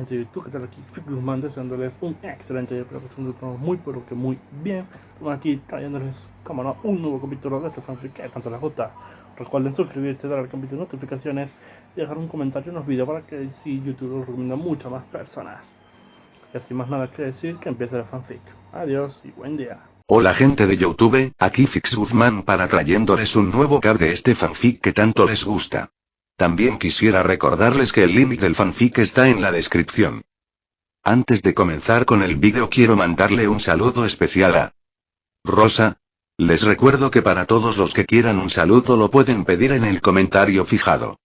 gente, tú que tal aquí, Guzmán, deseándoles un excelente día, espero que estén todo muy pero que muy bien. Aquí trayéndoles, como no, un nuevo capítulo de este fanfic que tanto les gusta. Recuerden suscribirse, darle al campito de notificaciones y dejar un comentario en los videos para que si YouTube lo recomienda a muchas más personas. Y sin más nada que decir, que empiece el fanfic. Adiós y buen día. Hola gente de YouTube, aquí Fix Guzmán para trayéndoles un nuevo cap de este fanfic que tanto les gusta. También quisiera recordarles que el link del fanfic está en la descripción. Antes de comenzar con el vídeo quiero mandarle un saludo especial a Rosa. Les recuerdo que para todos los que quieran un saludo lo pueden pedir en el comentario fijado.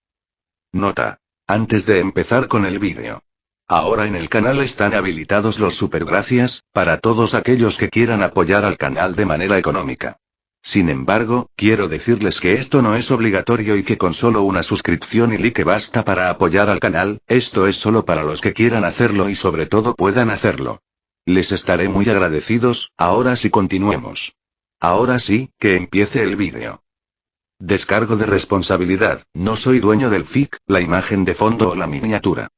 Nota. Antes de empezar con el vídeo. Ahora en el canal están habilitados los supergracias, para todos aquellos que quieran apoyar al canal de manera económica. Sin embargo, quiero decirles que esto no es obligatorio y que con solo una suscripción y like basta para apoyar al canal, esto es solo para los que quieran hacerlo y sobre todo puedan hacerlo. Les estaré muy agradecidos. Ahora sí continuemos. Ahora sí, que empiece el vídeo. Descargo de responsabilidad, no soy dueño del fic, la imagen de fondo o la miniatura.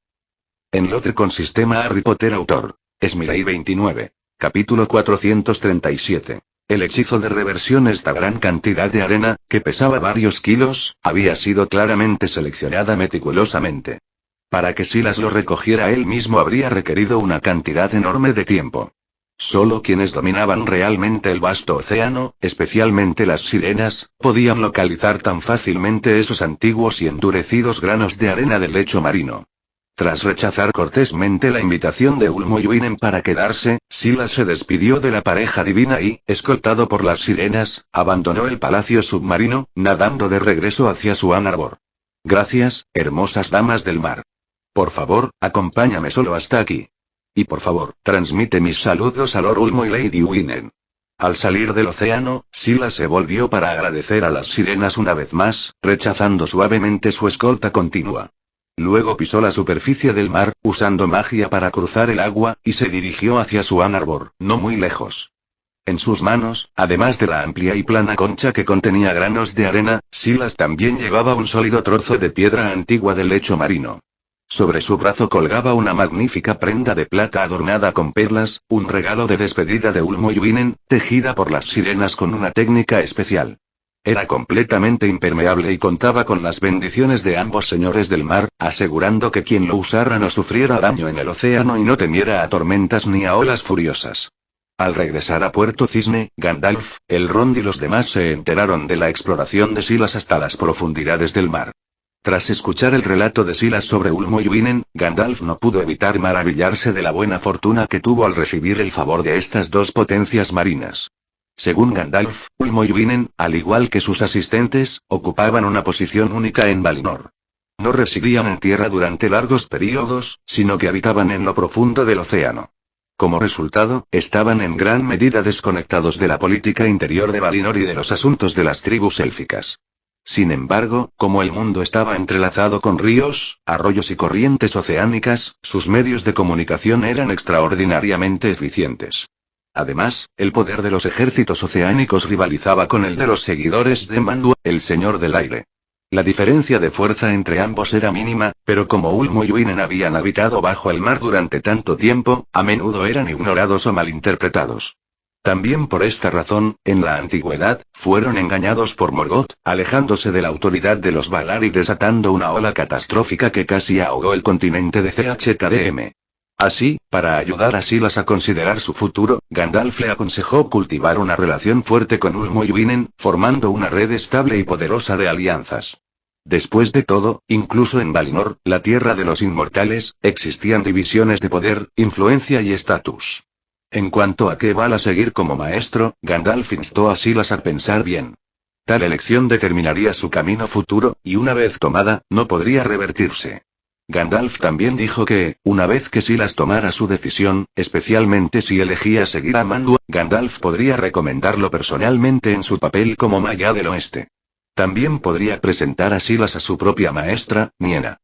Enlote con sistema Harry Potter autor. Esmirei 29. Capítulo 437. El hechizo de reversión. Esta gran cantidad de arena, que pesaba varios kilos, había sido claramente seleccionada meticulosamente. Para que Silas lo recogiera él mismo habría requerido una cantidad enorme de tiempo. Solo quienes dominaban realmente el vasto océano, especialmente las sirenas, podían localizar tan fácilmente esos antiguos y endurecidos granos de arena del lecho marino. Tras rechazar cortésmente la invitación de Ulmo y Winen para quedarse, Silas se despidió de la pareja divina y, escoltado por las sirenas, abandonó el palacio submarino, nadando de regreso hacia su Ann Arbor. Gracias, hermosas damas del mar. Por favor, acompáñame solo hasta aquí. Y por favor, transmite mis saludos a Lord Ulmo y Lady Winen. Al salir del océano, Silas se volvió para agradecer a las sirenas una vez más, rechazando suavemente su escolta continua. Luego pisó la superficie del mar, usando magia para cruzar el agua, y se dirigió hacia su Ann Arbor, no muy lejos. En sus manos, además de la amplia y plana concha que contenía granos de arena, Silas también llevaba un sólido trozo de piedra antigua del lecho marino. Sobre su brazo colgaba una magnífica prenda de plata adornada con perlas, un regalo de despedida de Ulmo y Winen, tejida por las sirenas con una técnica especial. Era completamente impermeable y contaba con las bendiciones de ambos señores del mar, asegurando que quien lo usara no sufriera daño en el océano y no temiera a tormentas ni a olas furiosas. Al regresar a Puerto Cisne, Gandalf, Elrond y los demás se enteraron de la exploración de Silas hasta las profundidades del mar. Tras escuchar el relato de Silas sobre Ulmo y Winen, Gandalf no pudo evitar maravillarse de la buena fortuna que tuvo al recibir el favor de estas dos potencias marinas. Según Gandalf, Ulmo y Winen, al igual que sus asistentes, ocupaban una posición única en Valinor. No residían en tierra durante largos períodos, sino que habitaban en lo profundo del océano. Como resultado, estaban en gran medida desconectados de la política interior de Valinor y de los asuntos de las tribus élficas. Sin embargo, como el mundo estaba entrelazado con ríos, arroyos y corrientes oceánicas, sus medios de comunicación eran extraordinariamente eficientes. Además, el poder de los ejércitos oceánicos rivalizaba con el de los seguidores de Mandu, el señor del aire. La diferencia de fuerza entre ambos era mínima, pero como Ulmo y Winen habían habitado bajo el mar durante tanto tiempo, a menudo eran ignorados o malinterpretados. También por esta razón, en la antigüedad, fueron engañados por Morgoth, alejándose de la autoridad de los Valar y desatando una ola catastrófica que casi ahogó el continente de CHTRM. Así, para ayudar a Silas a considerar su futuro, Gandalf le aconsejó cultivar una relación fuerte con Ulmo y Winen, formando una red estable y poderosa de alianzas. Después de todo, incluso en Valinor, la tierra de los inmortales, existían divisiones de poder, influencia y estatus. En cuanto a qué vale seguir como maestro, Gandalf instó a Silas a pensar bien. Tal elección determinaría su camino futuro, y una vez tomada, no podría revertirse. Gandalf también dijo que, una vez que Silas tomara su decisión, especialmente si elegía seguir a Mandu, Gandalf podría recomendarlo personalmente en su papel como Maya del Oeste. También podría presentar a Silas a su propia maestra, Niena.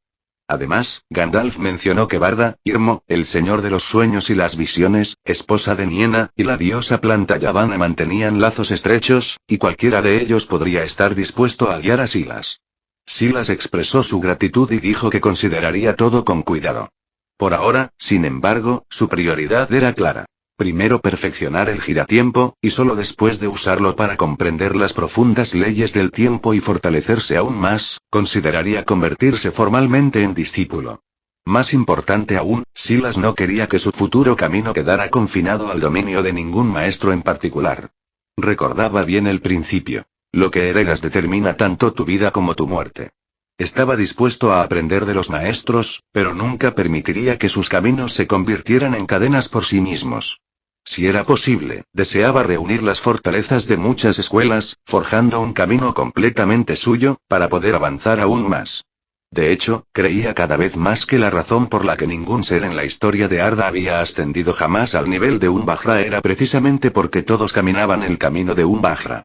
Además, Gandalf mencionó que Barda, Irmo, el señor de los sueños y las visiones, esposa de Niena, y la diosa planta Yavanna mantenían lazos estrechos, y cualquiera de ellos podría estar dispuesto a guiar a Silas. Silas expresó su gratitud y dijo que consideraría todo con cuidado. Por ahora, sin embargo, su prioridad era clara. Primero perfeccionar el giratiempo, y solo después de usarlo para comprender las profundas leyes del tiempo y fortalecerse aún más, consideraría convertirse formalmente en discípulo. Más importante aún, Silas no quería que su futuro camino quedara confinado al dominio de ningún maestro en particular. Recordaba bien el principio. Lo que heredas determina tanto tu vida como tu muerte. Estaba dispuesto a aprender de los maestros, pero nunca permitiría que sus caminos se convirtieran en cadenas por sí mismos. Si era posible, deseaba reunir las fortalezas de muchas escuelas, forjando un camino completamente suyo, para poder avanzar aún más. De hecho, creía cada vez más que la razón por la que ningún ser en la historia de Arda había ascendido jamás al nivel de un Vajra era precisamente porque todos caminaban el camino de un Vajra.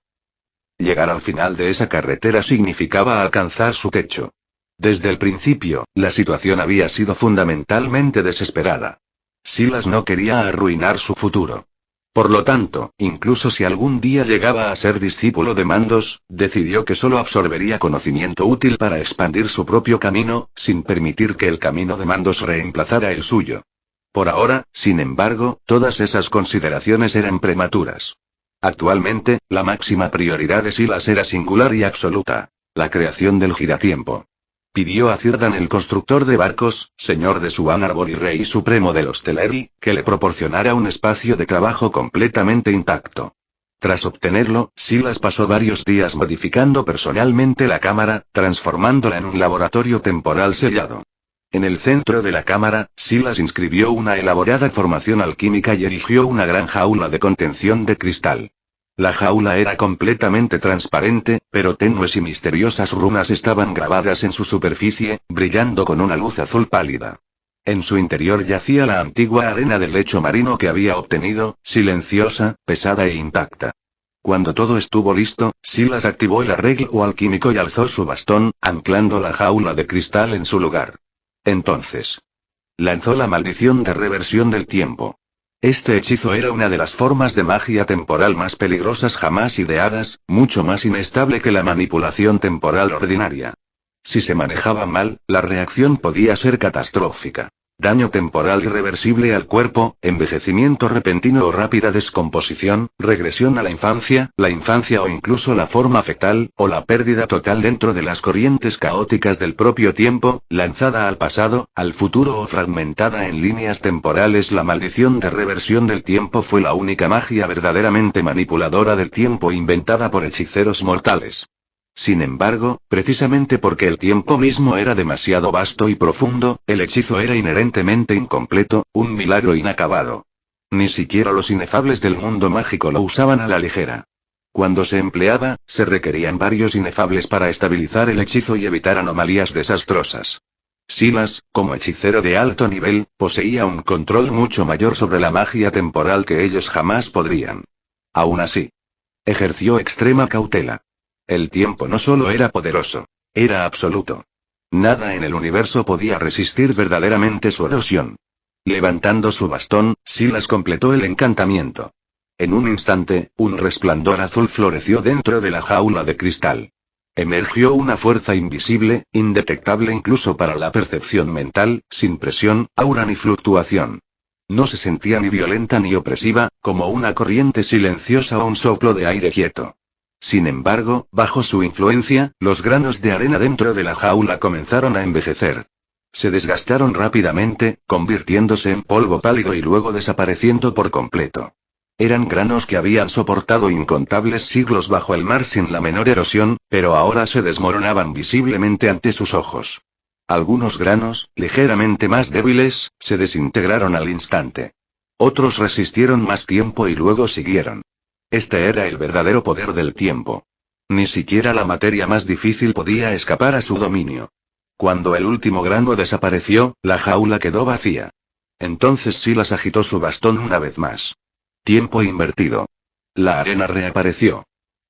Llegar al final de esa carretera significaba alcanzar su techo. Desde el principio, la situación había sido fundamentalmente desesperada. Silas no quería arruinar su futuro. Por lo tanto, incluso si algún día llegaba a ser discípulo de Mandos, decidió que solo absorbería conocimiento útil para expandir su propio camino, sin permitir que el camino de Mandos reemplazara el suyo. Por ahora, sin embargo, todas esas consideraciones eran prematuras. Actualmente, la máxima prioridad de Silas era singular y absoluta: la creación del giratiempo. Pidió a Círdan, el constructor de barcos, señor de Suan Arbor y rey supremo de los Teleri, que le proporcionara un espacio de trabajo completamente intacto. Tras obtenerlo, Silas pasó varios días modificando personalmente la cámara, transformándola en un laboratorio temporal sellado. En el centro de la cámara, Silas inscribió una elaborada formación alquímica y erigió una gran jaula de contención de cristal. La jaula era completamente transparente, pero tenues y misteriosas runas estaban grabadas en su superficie, brillando con una luz azul pálida. En su interior yacía la antigua arena del lecho marino que había obtenido, silenciosa, pesada e intacta. Cuando todo estuvo listo, Silas activó el arreglo alquímico y alzó su bastón, anclando la jaula de cristal en su lugar. Entonces, lanzó la maldición de reversión del tiempo. Este hechizo era una de las formas de magia temporal más peligrosas jamás ideadas, mucho más inestable que la manipulación temporal ordinaria. Si se manejaba mal, la reacción podía ser catastrófica. Daño temporal irreversible al cuerpo, envejecimiento repentino o rápida descomposición, regresión a la infancia o incluso la forma fetal, o la pérdida total dentro de las corrientes caóticas del propio tiempo, lanzada al pasado, al futuro o fragmentada en líneas temporales. La maldición de reversión del tiempo fue la única magia verdaderamente manipuladora del tiempo inventada por hechiceros mortales. Sin embargo, precisamente porque el tiempo mismo era demasiado vasto y profundo, el hechizo era inherentemente incompleto, un milagro inacabado. Ni siquiera los inefables del mundo mágico lo usaban a la ligera. Cuando se empleaba, se requerían varios inefables para estabilizar el hechizo y evitar anomalías desastrosas. Silas, como hechicero de alto nivel, poseía un control mucho mayor sobre la magia temporal que ellos jamás podrían. Aún así, ejerció extrema cautela. El tiempo no solo era poderoso, era absoluto. Nada en el universo podía resistir verdaderamente su erosión. Levantando su bastón, Silas completó el encantamiento. En un instante, un resplandor azul floreció dentro de la jaula de cristal. Emergió una fuerza invisible, indetectable incluso para la percepción mental, sin presión, aura ni fluctuación. No se sentía ni violenta ni opresiva, como una corriente silenciosa o un soplo de aire quieto. Sin embargo, bajo su influencia, los granos de arena dentro de la jaula comenzaron a envejecer. Se desgastaron rápidamente, convirtiéndose en polvo pálido y luego desapareciendo por completo. Eran granos que habían soportado incontables siglos bajo el mar sin la menor erosión, pero ahora se desmoronaban visiblemente ante sus ojos. Algunos granos, ligeramente más débiles, se desintegraron al instante. Otros resistieron más tiempo y luego siguieron. Este era el verdadero poder del tiempo. Ni siquiera la materia más difícil podía escapar a su dominio. Cuando el último grano desapareció, la jaula quedó vacía. Entonces Silas agitó su bastón una vez más. Tiempo invertido. La arena reapareció.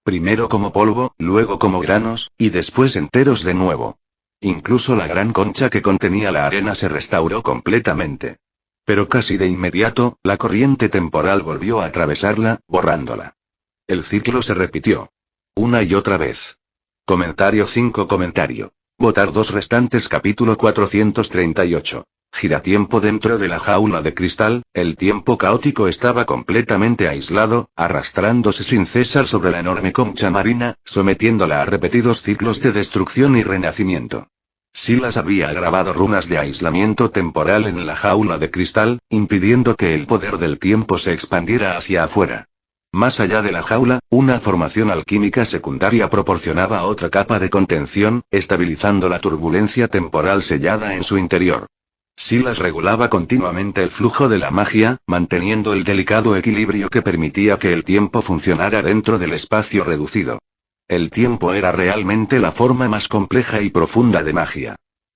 Primero como polvo, luego como granos, y después enteros de nuevo. Incluso la gran concha que contenía la arena se restauró completamente. Pero casi de inmediato, la corriente temporal volvió a atravesarla, borrándola. El ciclo se repitió. Una y otra vez. Comentario 5. Votar 2 restantes. Capítulo 438. Giratiempo dentro de la jaula de cristal, el tiempo caótico estaba completamente aislado, arrastrándose sin cesar sobre la enorme concha marina, sometiéndola a repetidos ciclos de destrucción y renacimiento. Silas había grabado runas de aislamiento temporal en la jaula de cristal, impidiendo que el poder del tiempo se expandiera hacia afuera. Más allá de la jaula, una formación alquímica secundaria proporcionaba otra capa de contención, estabilizando la turbulencia temporal sellada en su interior. Silas regulaba continuamente el flujo de la magia, manteniendo el delicado equilibrio que permitía que el tiempo funcionara dentro del espacio reducido. El tiempo era realmente la forma más compleja y profunda de magia.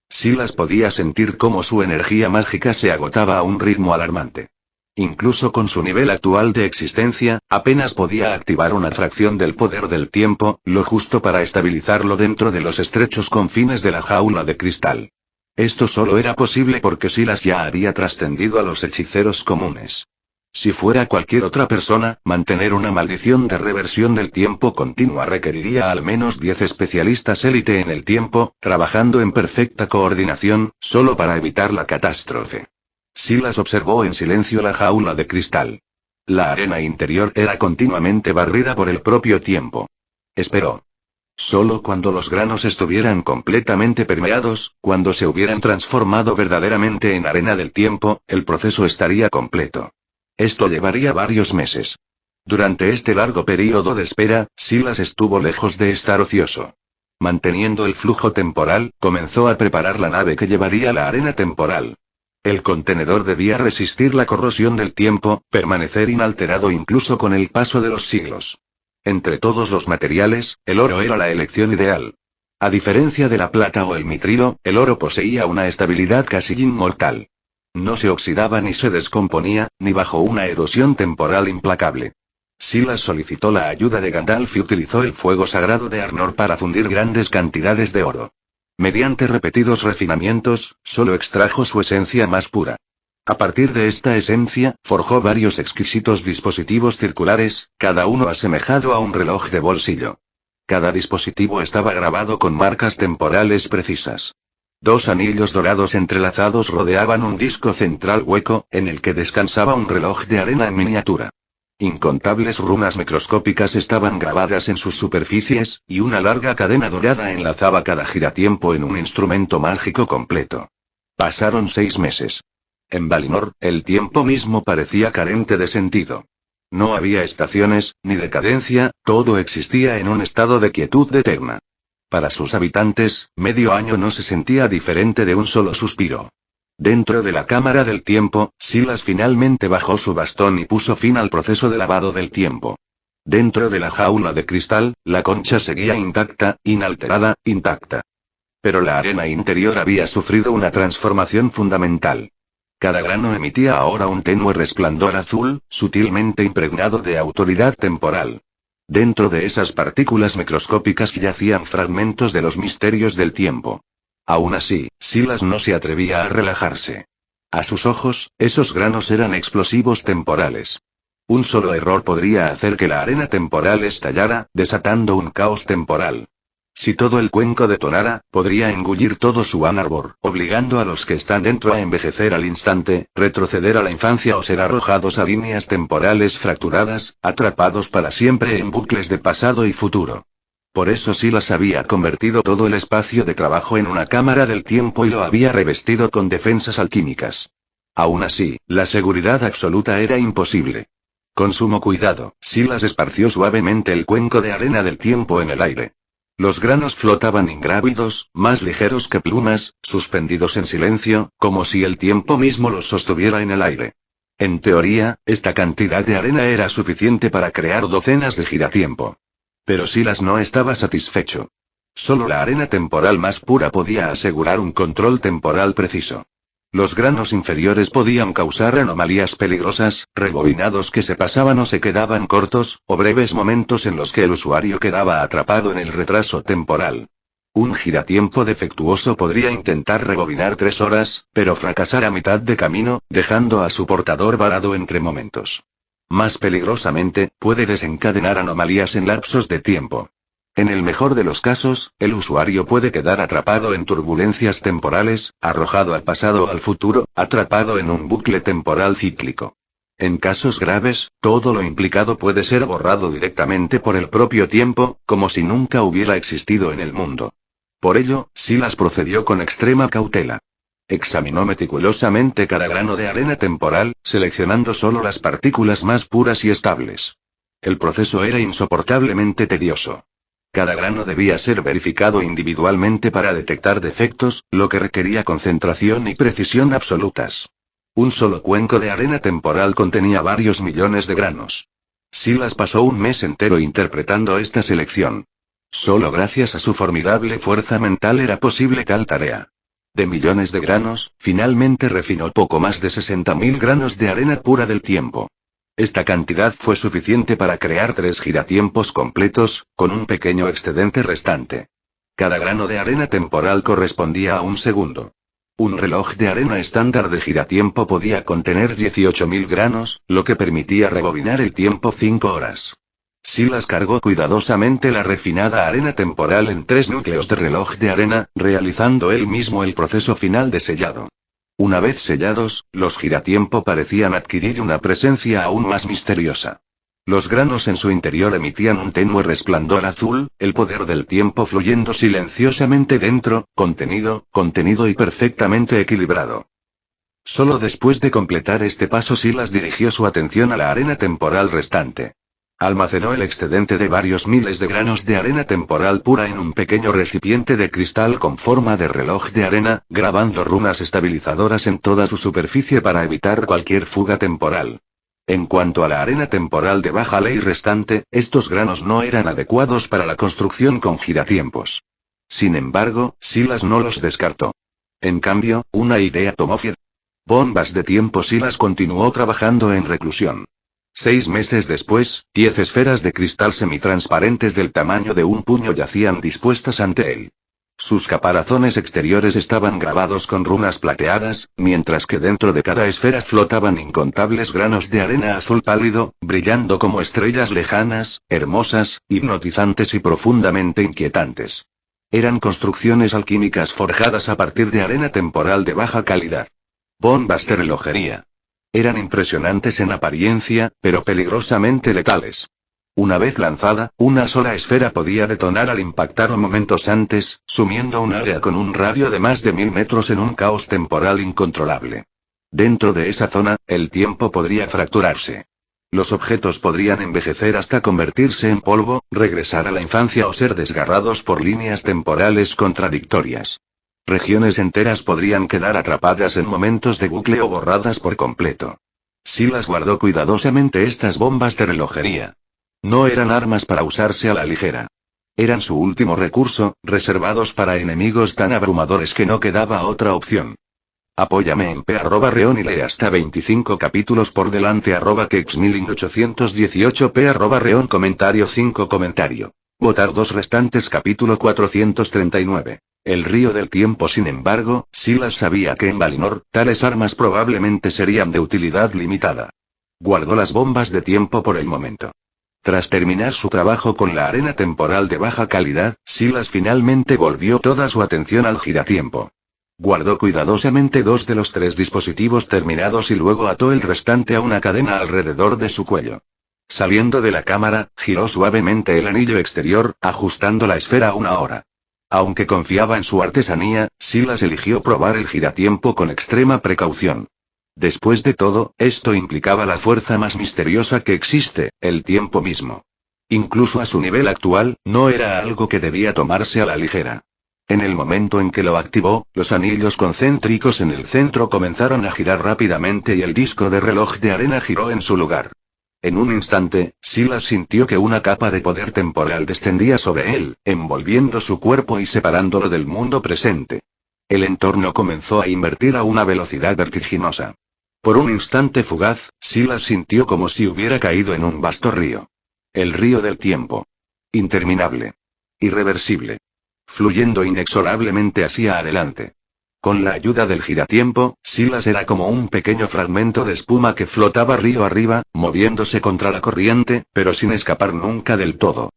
Silas podía sentir cómo su energía mágica se agotaba a un ritmo alarmante. Incluso con su nivel actual de existencia, apenas podía activar una fracción del poder del tiempo, lo justo para estabilizarlo dentro de los estrechos confines de la jaula de cristal. Esto solo era posible porque Silas ya había trascendido a los hechiceros comunes. Si fuera cualquier otra persona, mantener una maldición de reversión del tiempo continua requeriría al menos 10 especialistas élite en el tiempo, trabajando en perfecta coordinación, solo para evitar la catástrofe. Silas observó en silencio la jaula de cristal. La arena interior era continuamente barrida por el propio tiempo. Esperó. Solo cuando los granos estuvieran completamente permeados, cuando se hubieran transformado verdaderamente en arena del tiempo, el proceso estaría completo. Esto llevaría varios meses. Durante este largo período de espera, Silas estuvo lejos de estar ocioso. Manteniendo el flujo temporal, comenzó a preparar la nave que llevaría la arena temporal. El contenedor debía resistir la corrosión del tiempo, permanecer inalterado incluso con el paso de los siglos. Entre todos los materiales, el oro era la elección ideal. A diferencia de la plata o el mitrilo, el oro poseía una estabilidad casi inmortal. No se oxidaba ni se descomponía, ni bajo una erosión temporal implacable. Silas solicitó la ayuda de Gandalf y utilizó el fuego sagrado de Arnor para fundir grandes cantidades de oro. Mediante repetidos refinamientos, solo extrajo su esencia más pura. A partir de esta esencia, forjó varios exquisitos dispositivos circulares, cada uno asemejado a un reloj de bolsillo. Cada dispositivo estaba grabado con marcas temporales precisas. 2 anillos dorados entrelazados rodeaban un disco central hueco, en el que descansaba un reloj de arena en miniatura. Incontables runas microscópicas estaban grabadas en sus superficies, y una larga cadena dorada enlazaba cada giratiempo en un instrumento mágico completo. Pasaron 6 meses. En Valinor, el tiempo mismo parecía carente de sentido. No había estaciones, ni decadencia, todo existía en un estado de quietud eterna. Para sus habitantes, medio año no se sentía diferente de un solo suspiro. Dentro de la cámara del tiempo, Silas finalmente bajó su bastón y puso fin al proceso de lavado del tiempo. Dentro de la jaula de cristal, la concha seguía intacta, inalterada, intacta. Pero la arena interior había sufrido una transformación fundamental. Cada grano emitía ahora un tenue resplandor azul, sutilmente impregnado de autoridad temporal. Dentro de esas partículas microscópicas yacían fragmentos de los misterios del tiempo. Aún así, Silas no se atrevía a relajarse. A sus ojos, esos granos eran explosivos temporales. Un solo error podría hacer que la arena temporal estallara, desatando un caos temporal. Si todo el cuenco detonara, podría engullir todo su Anarbor, obligando a los que están dentro a envejecer al instante, retroceder a la infancia o ser arrojados a líneas temporales fracturadas, atrapados para siempre en bucles de pasado y futuro. Por eso Silas había convertido todo el espacio de trabajo en una cámara del tiempo y lo había revestido con defensas alquímicas. Aún así, la seguridad absoluta era imposible. Con sumo cuidado, Silas esparció suavemente el cuenco de arena del tiempo en el aire. Los granos flotaban ingrávidos, más ligeros que plumas, suspendidos en silencio, como si el tiempo mismo los sostuviera en el aire. En teoría, esta cantidad de arena era suficiente para crear docenas de giratiempo. Pero Silas no estaba satisfecho. Solo la arena temporal más pura podía asegurar un control temporal preciso. Los granos inferiores podían causar anomalías peligrosas, rebobinados que se pasaban o se quedaban cortos, o breves momentos en los que el usuario quedaba atrapado en el retraso temporal. Un giratiempo defectuoso podría intentar rebobinar 3 horas, pero fracasar a mitad de camino, dejando a su portador varado entre momentos. Más peligrosamente, puede desencadenar anomalías en lapsos de tiempo. En el mejor de los casos, el usuario puede quedar atrapado en turbulencias temporales, arrojado al pasado o al futuro, atrapado en un bucle temporal cíclico. En casos graves, todo lo implicado puede ser borrado directamente por el propio tiempo, como si nunca hubiera existido en el mundo. Por ello, Silas procedió con extrema cautela. Examinó meticulosamente cada grano de arena temporal, seleccionando solo las partículas más puras y estables. El proceso era insoportablemente tedioso. Cada grano debía ser verificado individualmente para detectar defectos, lo que requería concentración y precisión absolutas. Un solo cuenco de arena temporal contenía varios millones de granos. Silas pasó un mes entero interpretando esta selección. Solo gracias a su formidable fuerza mental era posible tal tarea. De millones de granos, finalmente refinó poco más de 60.000 granos de arena pura del tiempo. Esta cantidad fue suficiente para crear 3 giratiempos completos, con un pequeño excedente restante. Cada grano de arena temporal correspondía a un segundo. Un reloj de arena estándar de giratiempo podía contener 18.000 granos, lo que permitía rebobinar el tiempo 5 horas. Silas cargó cuidadosamente la refinada arena temporal en 3 núcleos de reloj de arena, realizando él mismo el proceso final de sellado. Una vez sellados, los giratiempo parecían adquirir una presencia aún más misteriosa. Los granos en su interior emitían un tenue resplandor azul, el poder del tiempo fluyendo silenciosamente dentro, contenido y perfectamente equilibrado. Solo después de completar este paso Silas dirigió su atención a la arena temporal restante. Almacenó el excedente de varios miles de granos de arena temporal pura en un pequeño recipiente de cristal con forma de reloj de arena, grabando runas estabilizadoras en toda su superficie para evitar cualquier fuga temporal. En cuanto a la arena temporal de baja ley restante, estos granos no eran adecuados para la construcción con giratiempos. Sin embargo, Silas no los descartó. En cambio, una idea tomó forma. Bombas de tiempo. Silas continuó trabajando en reclusión. 6 meses después, 10 esferas de cristal semitransparentes del tamaño de un puño yacían dispuestas ante él. Sus caparazones exteriores estaban grabados con runas plateadas, mientras que dentro de cada esfera flotaban incontables granos de arena azul pálido, brillando como estrellas lejanas, hermosas, hipnotizantes y profundamente inquietantes. Eran construcciones alquímicas forjadas a partir de arena temporal de baja calidad. Bombas de relojería. Eran impresionantes en apariencia, pero peligrosamente letales. Una vez lanzada, una sola esfera podía detonar al impactar o momentos antes, sumiendo un área con un radio de más de 1000 metros en un caos temporal incontrolable. Dentro de esa zona, el tiempo podría fracturarse. Los objetos podrían envejecer hasta convertirse en polvo, regresar a la infancia o ser desgarrados por líneas temporales contradictorias. Regiones enteras podrían quedar atrapadas en momentos de bucle o borradas por completo. Silas guardó cuidadosamente estas bombas de relojería. No eran armas para usarse a la ligera. Eran su último recurso, reservados para enemigos tan abrumadores que no quedaba otra opción. Apóyame en p@reon y lee hasta 25 capítulos por delante @kexmilling818 p@reon comentario 5 comentario. Votar 2 restantes capítulo 439. El río del tiempo. Sin embargo, Silas sabía que en Valinor, tales armas probablemente serían de utilidad limitada. Guardó las bombas de tiempo por el momento. Tras terminar su trabajo con la arena temporal de baja calidad, Silas finalmente volvió toda su atención al giratiempo. Guardó cuidadosamente 2 de los 3 dispositivos terminados y luego ató el restante a una cadena alrededor de su cuello. Saliendo de la cámara, giró suavemente el anillo exterior, ajustando la esfera a una hora. Aunque confiaba en su artesanía, Silas eligió probar el giratiempo con extrema precaución. Después de todo, esto implicaba la fuerza más misteriosa que existe, el tiempo mismo. Incluso a su nivel actual, no era algo que debía tomarse a la ligera. En el momento en que lo activó, los anillos concéntricos en el centro comenzaron a girar rápidamente y el disco de reloj de arena giró en su lugar. En un instante, Silas sintió que una capa de poder temporal descendía sobre él, envolviendo su cuerpo y separándolo del mundo presente. El entorno comenzó a invertir a una velocidad vertiginosa. Por un instante fugaz, Silas sintió como si hubiera caído en un vasto río. El río del tiempo. Interminable. Irreversible. Fluyendo inexorablemente hacia adelante. Con la ayuda del giratiempo, Silas era como un pequeño fragmento de espuma que flotaba río arriba, moviéndose contra la corriente, pero sin escapar nunca del todo.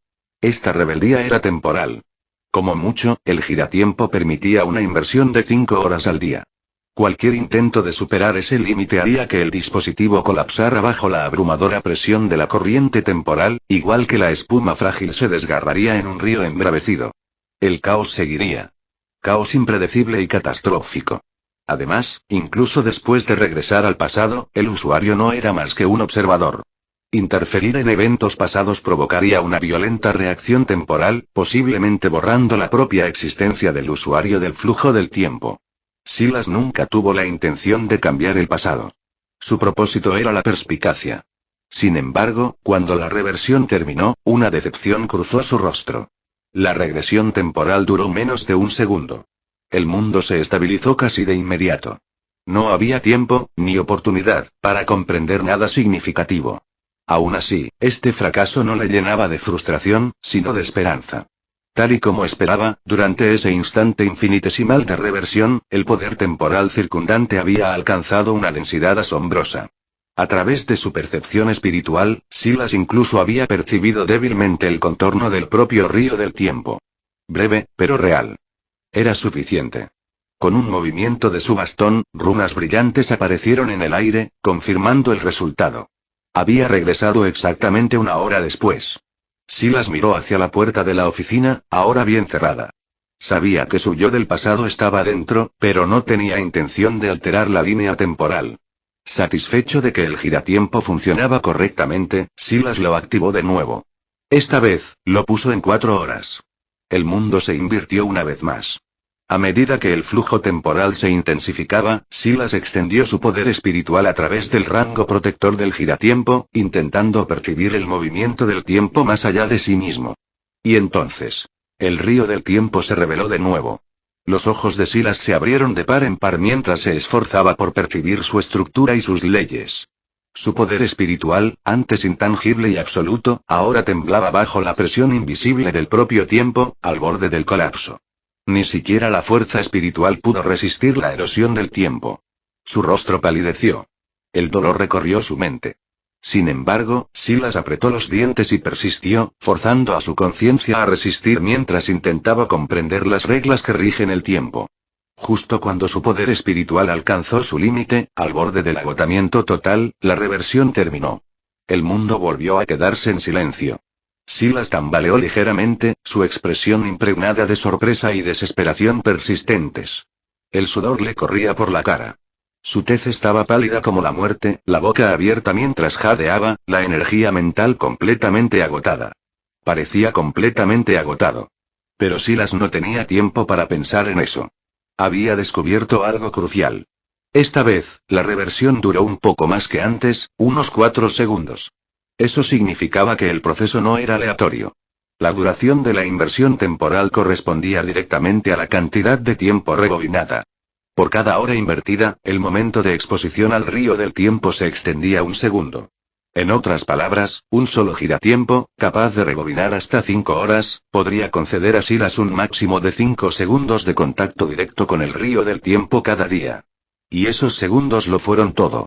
Esta rebeldía era temporal. Como mucho, el giratiempo permitía una inversión de 5 horas al día. Cualquier intento de superar ese límite haría que el dispositivo colapsara bajo la abrumadora presión de la corriente temporal, igual que la espuma frágil se desgarraría en un río embravecido. El caos seguiría. Caos impredecible y catastrófico. Además, incluso después de regresar al pasado, el usuario no era más que un observador. Interferir en eventos pasados provocaría una violenta reacción temporal, posiblemente borrando la propia existencia del usuario del flujo del tiempo. Silas nunca tuvo la intención de cambiar el pasado. Su propósito era la perspicacia. Sin embargo, cuando la reversión terminó, una decepción cruzó su rostro. La regresión temporal duró menos de un segundo. El mundo se estabilizó casi de inmediato. No había tiempo, ni oportunidad, para comprender nada significativo. Aún así, este fracaso no le llenaba de frustración, sino de esperanza. Tal y como esperaba, durante ese instante infinitesimal de reversión, el poder temporal circundante había alcanzado una densidad asombrosa. A través de su percepción espiritual, Silas incluso había percibido débilmente el contorno del propio río del tiempo. Breve, pero real. Era suficiente. Con un movimiento de su bastón, runas brillantes aparecieron en el aire, confirmando el resultado. Había regresado exactamente una hora después. Silas miró hacia la puerta de la oficina, ahora bien cerrada. Sabía que su yo del pasado estaba dentro, pero no tenía intención de alterar la línea temporal. Satisfecho de que el giratiempo funcionaba correctamente, Silas lo activó de nuevo. Esta vez, lo puso en 4 horas. El mundo se invirtió una vez más. A medida que el flujo temporal se intensificaba, Silas extendió su poder espiritual a través del rango protector del giratiempo, intentando percibir el movimiento del tiempo más allá de sí mismo. Y entonces, el río del tiempo se reveló de nuevo. Los ojos de Silas se abrieron de par en par mientras se esforzaba por percibir su estructura y sus leyes. Su poder espiritual, antes intangible y absoluto, ahora temblaba bajo la presión invisible del propio tiempo, al borde del colapso. Ni siquiera la fuerza espiritual pudo resistir la erosión del tiempo. Su rostro palideció. El dolor recorrió su mente. Sin embargo, Silas apretó los dientes y persistió, forzando a su conciencia a resistir mientras intentaba comprender las reglas que rigen el tiempo. Justo cuando su poder espiritual alcanzó su límite, al borde del agotamiento total, la reversión terminó. El mundo volvió a quedarse en silencio. Silas tambaleó ligeramente, su expresión impregnada de sorpresa y desesperación persistentes. El sudor le corría por la cara. Su tez estaba pálida como la muerte, la boca abierta mientras jadeaba, la energía mental completamente agotada. Parecía completamente agotado. Pero Silas no tenía tiempo para pensar en eso. Había descubierto algo crucial. Esta vez, la reversión duró un poco más que antes, unos 4 segundos. Eso significaba que el proceso no era aleatorio. La duración de la inversión temporal correspondía directamente a la cantidad de tiempo rebobinada. Por cada hora invertida, el momento de exposición al río del tiempo se extendía 1 segundo. En otras palabras, un solo giratiempo, capaz de rebobinar hasta 5 horas, podría conceder a Silas un máximo de 5 segundos de contacto directo con el río del tiempo cada día. Y esos segundos lo fueron todo.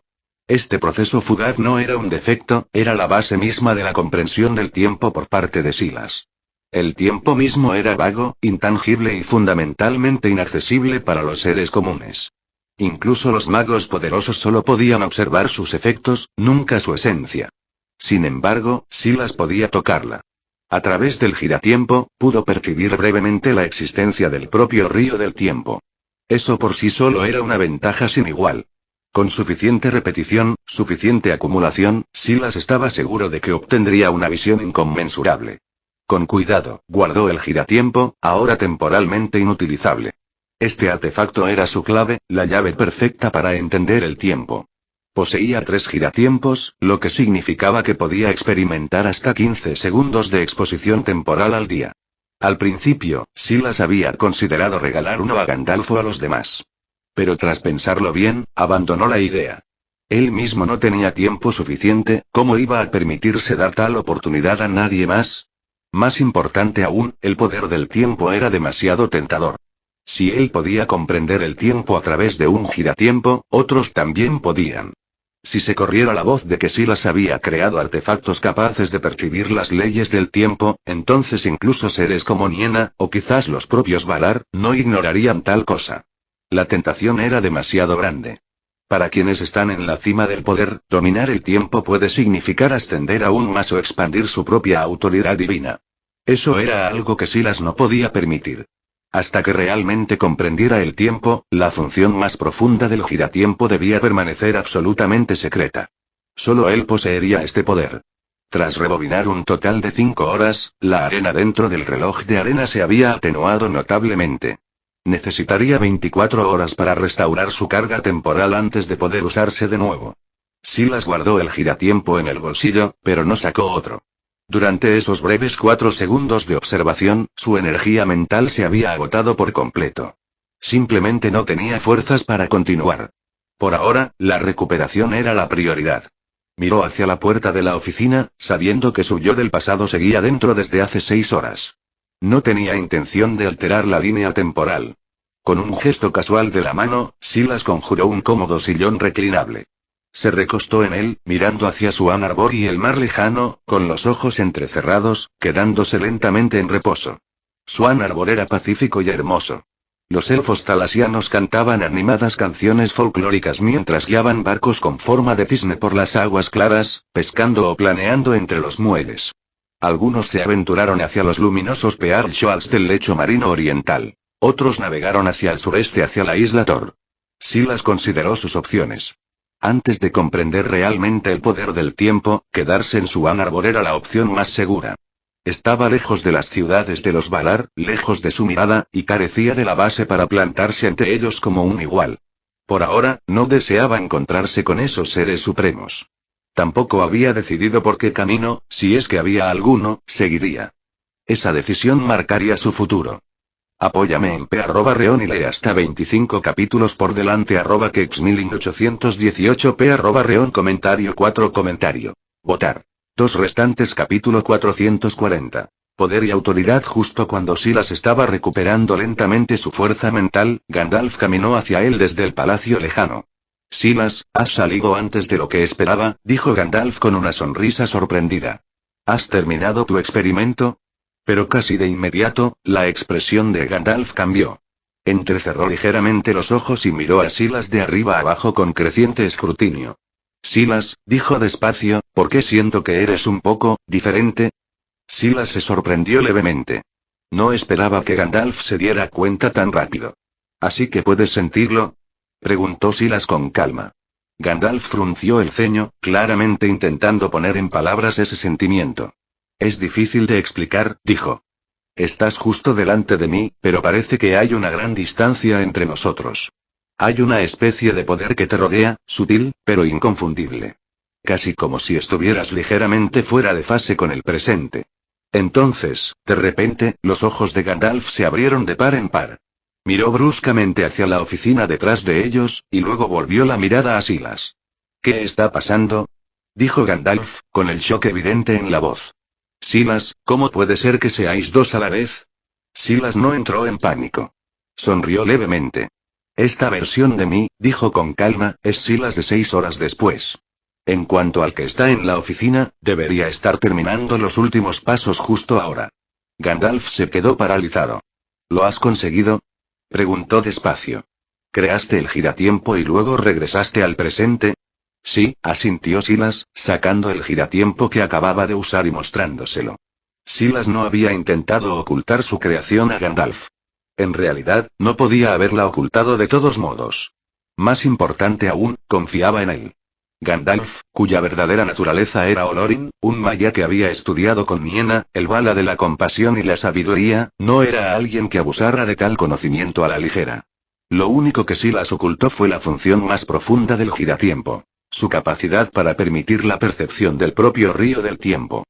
Este proceso fugaz no era un defecto, era la base misma de la comprensión del tiempo por parte de Silas. El tiempo mismo era vago, intangible y fundamentalmente inaccesible para los seres comunes. Incluso los magos poderosos solo podían observar sus efectos, nunca su esencia. Sin embargo, Silas podía tocarla. A través del giratiempo, pudo percibir brevemente la existencia del propio río del tiempo. Eso por sí solo era una ventaja sin igual. Con suficiente repetición, suficiente acumulación, Silas estaba seguro de que obtendría una visión inconmensurable. Con cuidado, guardó el giratiempo, ahora temporalmente inutilizable. Este artefacto era su clave, la llave perfecta para entender el tiempo. Poseía 3 giratiempos, lo que significaba que podía experimentar hasta 15 segundos de exposición temporal al día. Al principio, Silas había considerado regalar uno a Gandalf o a los demás. Pero tras pensarlo bien, abandonó la idea. Él mismo no tenía tiempo suficiente, ¿cómo iba a permitirse dar tal oportunidad a nadie más? Más importante aún, el poder del tiempo era demasiado tentador. Si él podía comprender el tiempo a través de un giratiempo, otros también podían. Si se corriera la voz de que Silas había creado artefactos capaces de percibir las leyes del tiempo, entonces incluso seres como Niena, o quizás los propios Valar, no ignorarían tal cosa. La tentación era demasiado grande. Para quienes están en la cima del poder, dominar el tiempo puede significar ascender aún más o expandir su propia autoridad divina. Eso era algo que Silas no podía permitir. Hasta que realmente comprendiera el tiempo, la función más profunda del giratiempo debía permanecer absolutamente secreta. Solo él poseería este poder. Tras rebobinar un total de 5 horas, la arena dentro del reloj de arena se había atenuado notablemente. Necesitaría 24 horas para restaurar su carga temporal antes de poder usarse de nuevo. Silas guardó el giratiempo en el bolsillo, pero no sacó otro. Durante esos breves 4 segundos de observación, su energía mental se había agotado por completo. Simplemente no tenía fuerzas para continuar. Por ahora, la recuperación era la prioridad. Miró hacia la puerta de la oficina, sabiendo que su yo del pasado seguía dentro desde hace 6 horas. No tenía intención de alterar la línea temporal. Con un gesto casual de la mano, Silas conjuró un cómodo sillón reclinable. Se recostó en él, mirando hacia Suan Arbor y el mar lejano, con los ojos entrecerrados, quedándose lentamente en reposo. Suan Arbor era pacífico y hermoso. Los elfos talasianos cantaban animadas canciones folclóricas mientras guiaban barcos con forma de cisne por las aguas claras, pescando o planeando entre los muelles. Algunos se aventuraron hacia los luminosos Pearl Shoals del lecho marino oriental. Otros navegaron hacia el sureste hacia la isla Thor. Silas consideró sus opciones. Antes de comprender realmente el poder del tiempo, quedarse en Suan Arbor era la opción más segura. Estaba lejos de las ciudades de los Valar, lejos de su mirada, y carecía de la base para plantarse ante ellos como un igual. Por ahora, no deseaba encontrarse con esos seres supremos. Tampoco había decidido por qué camino, si es que había alguno, seguiría. Esa decisión marcaría su futuro. Apóyame en p@reon y lee hasta 25 capítulos por delante @kexmilling818 p@reon comentario 4 comentario. Votar. 2 restantes capítulo 440. Poder y autoridad. Justo cuando Silas estaba recuperando lentamente su fuerza mental, Gandalf caminó hacia él desde el palacio lejano. Silas, has salido antes de lo que esperaba, dijo Gandalf con una sonrisa sorprendida. ¿Has terminado tu experimento? Pero casi de inmediato, la expresión de Gandalf cambió. Entrecerró ligeramente los ojos y miró a Silas de arriba abajo con creciente escrutinio. Silas, dijo despacio, ¿por qué siento que eres un poco diferente? Silas se sorprendió levemente. No esperaba que Gandalf se diera cuenta tan rápido. ¿Así que puedes sentirlo? Preguntó Silas con calma. Gandalf frunció el ceño, claramente intentando poner en palabras ese sentimiento. Es difícil de explicar, dijo. Estás justo delante de mí, pero parece que hay una gran distancia entre nosotros. Hay una especie de poder que te rodea, sutil, pero inconfundible. Casi como si estuvieras ligeramente fuera de fase con el presente. Entonces, de repente, los ojos de Gandalf se abrieron de par en par. Miró bruscamente hacia la oficina detrás de ellos, y luego volvió la mirada a Silas. ¿Qué está pasando? Dijo Gandalf, con el shock evidente en la voz. Silas, ¿cómo puede ser que seáis dos a la vez? Silas no entró en pánico. Sonrió levemente. Esta versión de mí, dijo con calma, es Silas de 6 horas después. En cuanto al que está en la oficina, debería estar terminando los últimos pasos justo ahora. Gandalf se quedó paralizado. ¿Lo has conseguido? Preguntó despacio. ¿Creaste el giratiempo y luego regresaste al presente? Sí, asintió Silas, sacando el giratiempo que acababa de usar y mostrándoselo. Silas no había intentado ocultar su creación a Gandalf. En realidad, no podía haberla ocultado de todos modos. Más importante aún, confiaba en él. Gandalf, cuya verdadera naturaleza era Olorin, un maya que había estudiado con Niena, el Vala de la compasión y la sabiduría, no era alguien que abusara de tal conocimiento a la ligera. Lo único que Silas ocultó fue la función más profunda del giratiempo. Su capacidad para permitir la percepción del propio río del tiempo.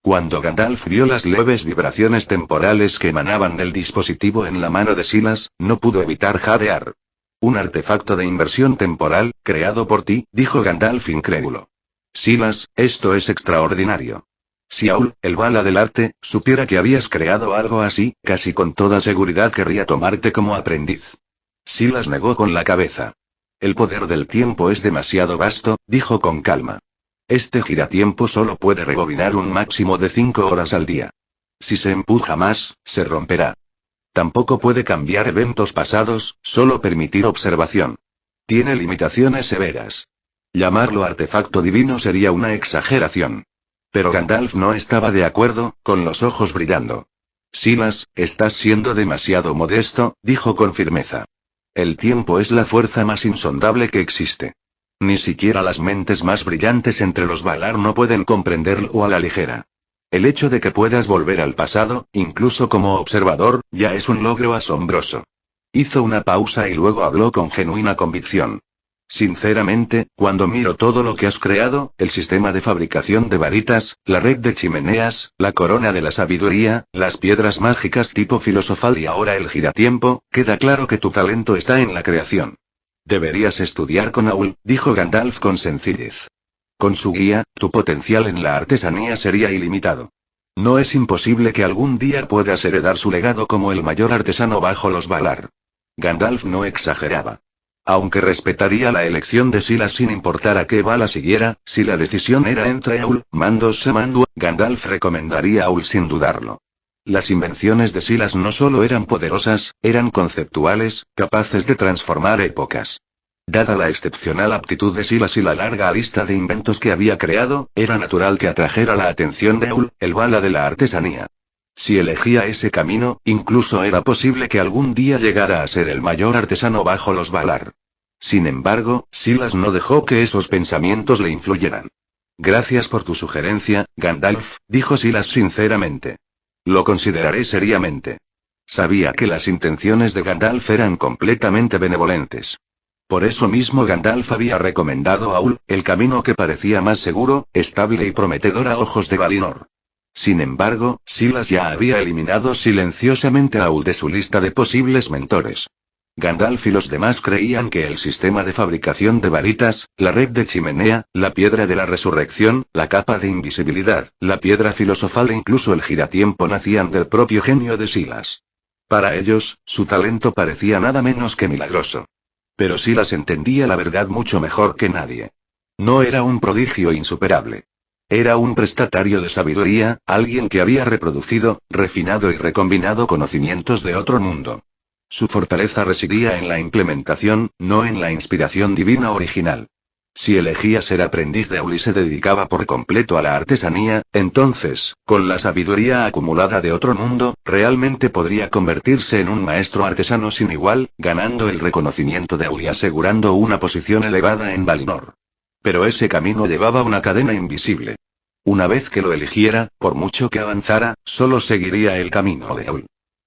Cuando Gandalf vio las leves vibraciones temporales que emanaban del dispositivo en la mano de Silas, no pudo evitar jadear. Un artefacto de inversión temporal, creado por ti, dijo Gandalf incrédulo. Silas, esto es extraordinario. Si Aul, el Vala del arte, supiera que habías creado algo así, casi con toda seguridad querría tomarte como aprendiz. Silas negó con la cabeza. El poder del tiempo es demasiado vasto, dijo con calma. Este giratiempo solo puede rebobinar un máximo de 5 horas al día. Si se empuja más, se romperá. Tampoco puede cambiar eventos pasados, solo permitir observación. Tiene limitaciones severas. Llamarlo artefacto divino sería una exageración. Pero Gandalf no estaba de acuerdo, con los ojos brillando. Silas, estás siendo demasiado modesto, dijo con firmeza. El tiempo es la fuerza más insondable que existe. Ni siquiera las mentes más brillantes entre los Valar no pueden comprenderlo a la ligera. El hecho de que puedas volver al pasado, incluso como observador, ya es un logro asombroso. Hizo una pausa y luego habló con genuina convicción. Sinceramente, cuando miro todo lo que has creado, el sistema de fabricación de varitas, la red de chimeneas, la corona de la sabiduría, las piedras mágicas tipo filosofal y ahora el giratiempo, queda claro que tu talento está en la creación. Deberías estudiar con Aul, dijo Gandalf con sencillez. Con su guía, tu potencial en la artesanía sería ilimitado. No es imposible que algún día puedas heredar su legado como el mayor artesano bajo los Valar. Gandalf no exageraba. Aunque respetaría la elección de Silas sin importar a qué Vala siguiera, si la decisión era entre Aul, Mandos Semandu, Gandalf recomendaría a Aul sin dudarlo. Las invenciones de Silas no solo eran poderosas, eran conceptuales, capaces de transformar épocas. Dada la excepcional aptitud de Silas y la larga lista de inventos que había creado, era natural que atrajera la atención de Aul, el Vala de la artesanía. Si elegía ese camino, incluso era posible que algún día llegara a ser el mayor artesano bajo los Valar. Sin embargo, Silas no dejó que esos pensamientos le influyeran. Gracias por tu sugerencia, Gandalf, dijo Silas sinceramente. Lo consideraré seriamente. Sabía que las intenciones de Gandalf eran completamente benevolentes. Por eso mismo Gandalf había recomendado a Aul, el camino que parecía más seguro, estable y prometedor a ojos de Valinor. Sin embargo, Silas ya había eliminado silenciosamente a Aul de su lista de posibles mentores. Gandalf y los demás creían que el sistema de fabricación de varitas, la red de chimenea, la piedra de la resurrección, la capa de invisibilidad, la piedra filosofal e incluso el giratiempo nacían del propio genio de Silas. Para ellos, su talento parecía nada menos que milagroso. Pero Silas entendía la verdad mucho mejor que nadie. No era un prodigio insuperable. Era un prestatario de sabiduría, alguien que había reproducido, refinado y recombinado conocimientos de otro mundo. Su fortaleza residía en la implementación, no en la inspiración divina original. Si elegía ser aprendiz de Aul y se dedicaba por completo a la artesanía, entonces, con la sabiduría acumulada de otro mundo, realmente podría convertirse en un maestro artesano sin igual, ganando el reconocimiento de Aul y asegurando una posición elevada en Valinor. Pero ese camino llevaba una cadena invisible. Una vez que lo eligiera, por mucho que avanzara, solo seguiría el camino de Aul.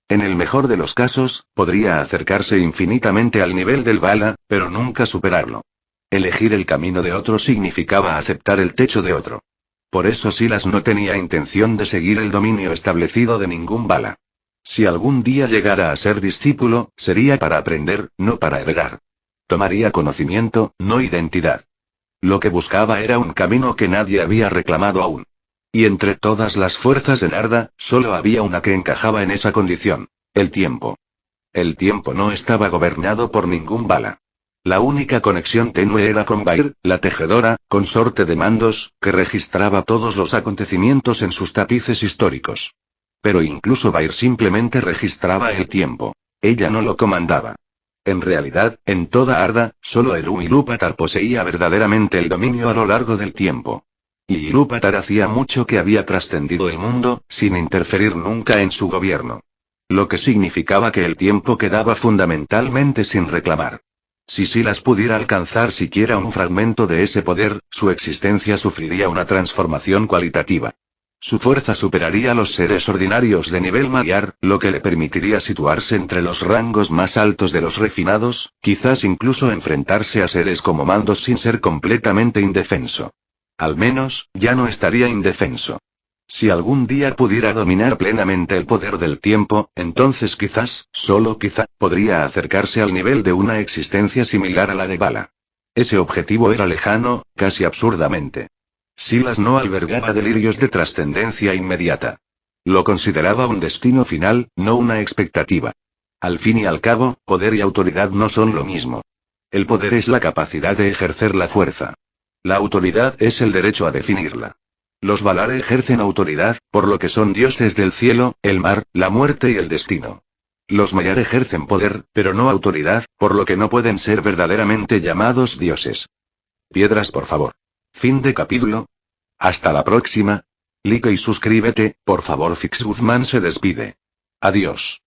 En el mejor de los casos, podría acercarse infinitamente al nivel del Vala, pero nunca superarlo. Elegir el camino de otro significaba aceptar el techo de otro. Por eso Silas no tenía intención de seguir el dominio establecido de ningún Vala. Si algún día llegara a ser discípulo, sería para aprender, no para heredar. Tomaría conocimiento, no identidad. Lo que buscaba era un camino que nadie había reclamado aún. Y entre todas las fuerzas de Narda, solo había una que encajaba en esa condición: el tiempo. El tiempo no estaba gobernado por ningún Vala. La única conexión tenue era con Vair, la tejedora, consorte de Mandos, que registraba todos los acontecimientos en sus tapices históricos. Pero incluso Vair simplemente registraba el tiempo. Ella no lo comandaba. En realidad, en toda Arda, solo Eru Ilúvatar poseía verdaderamente el dominio a lo largo del tiempo. Y Ilúvatar hacía mucho que había trascendido el mundo, sin interferir nunca en su gobierno. Lo que significaba que el tiempo quedaba fundamentalmente sin reclamar. Si Silas pudiera alcanzar siquiera un fragmento de ese poder, su existencia sufriría una transformación cualitativa. Su fuerza superaría a los seres ordinarios de nivel Maiar, lo que le permitiría situarse entre los rangos más altos de los refinados, quizás incluso enfrentarse a seres como Mandos sin ser completamente indefenso. Al menos, ya no estaría indefenso. Si algún día pudiera dominar plenamente el poder del tiempo, entonces quizás, solo quizá, podría acercarse al nivel de una existencia similar a la de Vala. Ese objetivo era lejano, casi absurdamente. Silas no albergaba delirios de trascendencia inmediata. Lo consideraba un destino final, no una expectativa. Al fin y al cabo, poder y autoridad no son lo mismo. El poder es la capacidad de ejercer la fuerza. La autoridad es el derecho a definirla. Los Valar ejercen autoridad, por lo que son dioses del cielo, el mar, la muerte y el destino. Los Maiar ejercen poder, pero no autoridad, por lo que no pueden ser verdaderamente llamados dioses. Piedras, por favor. Fin de capítulo. Hasta la próxima. Like y suscríbete, por favor. Fix Guzmán se despide. Adiós.